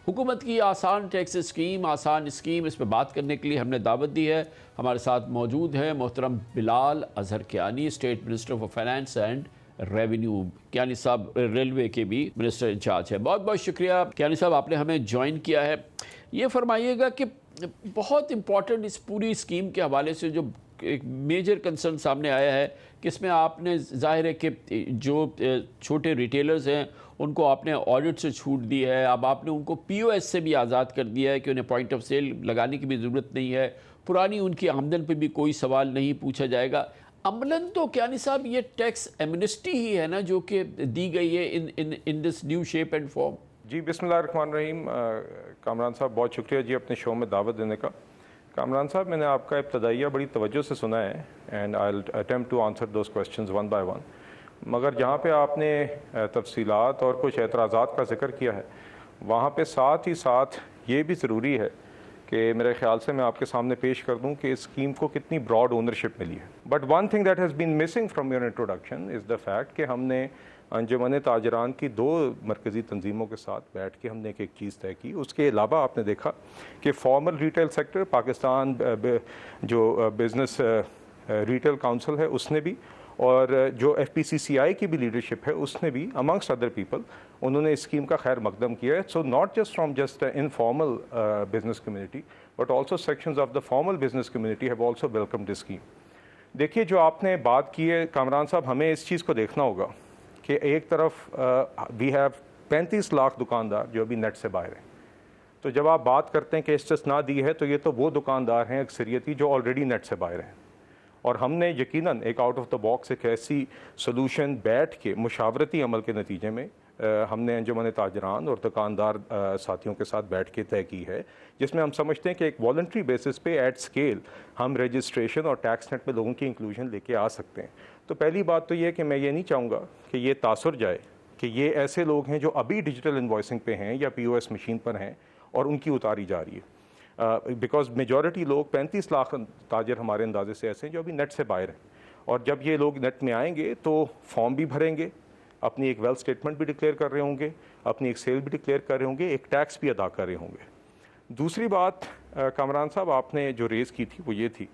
हुकूमत की आसान टैक्स स्कीम, आसान स्कीम, इस पर बात करने के लिए हमने दावत दी है। हमारे साथ मौजूद है मोहतरम Bilal Azhar Kiyani, state minister for finance and revenue. Kiyani साहब रेलवे के भी मिनिस्टर इंचार्ज है। बहुत बहुत शुक्रिया कियानी साहब, आपने हमें ज्वाइन किया है। ये फरमाइएगा कि बहुत इंपॉर्टेंट इस पूरी स्कीम के हवाले से जो एक मेजर कंसर्न सामने आया है कि इसमें आपने जाहिर है कि जो छोटे रिटेलर्स हैं उनको आपने ऑडिट से छूट दी है। अब आपने उनको पीओएस से भी आज़ाद कर दिया है कि उन्हें पॉइंट ऑफ सेल लगाने की भी ज़रूरत नहीं है। पुरानी उनकी आमदन पर भी कोई सवाल नहीं पूछा जाएगा। अमलन तो कियानी साहब ये टैक्स एमनेस्टी ही है ना जो कि दी गई है in this new shape and form. जी बिस्मिल्लाहिर्रहमानिर्रहीम। कामरान साहब बहुत शुक्रिया जी अपने शो में दावत देने का। कामरान साहब मैंने आपका इब्तदाइया बड़ी तवज्जो से सुना है and I will attempt to answer those questions one by one. मगर जहाँ पे आपने तफसीलात और कुछ एतराज़ात का जिक्र किया है वहाँ पे साथ ही साथ ये भी ज़रूरी है कि मेरे ख्याल से मैं आपके सामने पेश कर दूँ कि इस स्कीम को कितनी ब्रॉड ओनरशिप मिली है। But one thing that has been missing from your introduction is the fact कि हमने अंजुमन ताजरान की दो मरकज़ी तंजीमों के साथ बैठ के हमने एक चीज़ तय की। उसके अलावा आपने देखा कि फॉर्मल रिटेल सेक्टर पाकिस्तान जो बिज़नेस रिटेल काउंसिल है उसने भी, और जो FPCCI की भी लीडरशिप है उसने भी अमंगस्ट अदर पीपल उन्होंने इस स्कीम का खैर मकदम किया है। So not just from just informal business community but also sections of the formal business community have also welcome this scheme. देखिए जो आपने बात की है कामरान साहब, हमें इस चीज़ को देखना होगा कि एक तरफ वी हैव 35 लाख दुकानदार जो अभी नेट से बाहर हैं। तो जब आप बात करते हैं कि इस्तिस्ना दी है तो ये तो वो दुकानदार हैं अक्सरियती जो ऑलरेडी नेट से बाहर हैं, और हमने यकीनन एक आउट ऑफ द बॉक्स एक ऐसी सोल्यूशन बैठ के मुशावरती अमल के नतीजे में हमने अंजुमन ताजरान और दुकानदार साथियों के साथ बैठ के तय की है, जिसमें हम समझते हैं कि एक वॉलंटरी बेसिस पे एट स्केल हम रजिस्ट्रेशन और टैक्स नेट में लोगों की इंक्लूजन लेके आ सकते हैं। तो पहली बात तो ये कि मैं ये नहीं चाहूँगा कि ये तासुर जाए कि ये ऐसे लोग हैं जो अभी डिजिटल इन्वॉइसिंग पे हैं या POS मशीन पर हैं और उनकी उतारी जा रही है। बिकॉज मेजॉरिटी लोग 35 लाख ताजर हमारे अंदाजे से ऐसे हैं जो अभी नेट से बाहर हैं, और जब ये लोग नेट में आएंगे तो फॉर्म भी भरेंगे, अपनी एक वेल्थ स्टेटमेंट भी डिक्लेयर कर रहे होंगे, अपनी एक सेल भी डिक्लेयर कर रहे होंगे, एक टैक्स भी अदा कर रहे होंगे। दूसरी बात कामरान साहब आपने जो रेज़ की थी वो ये थी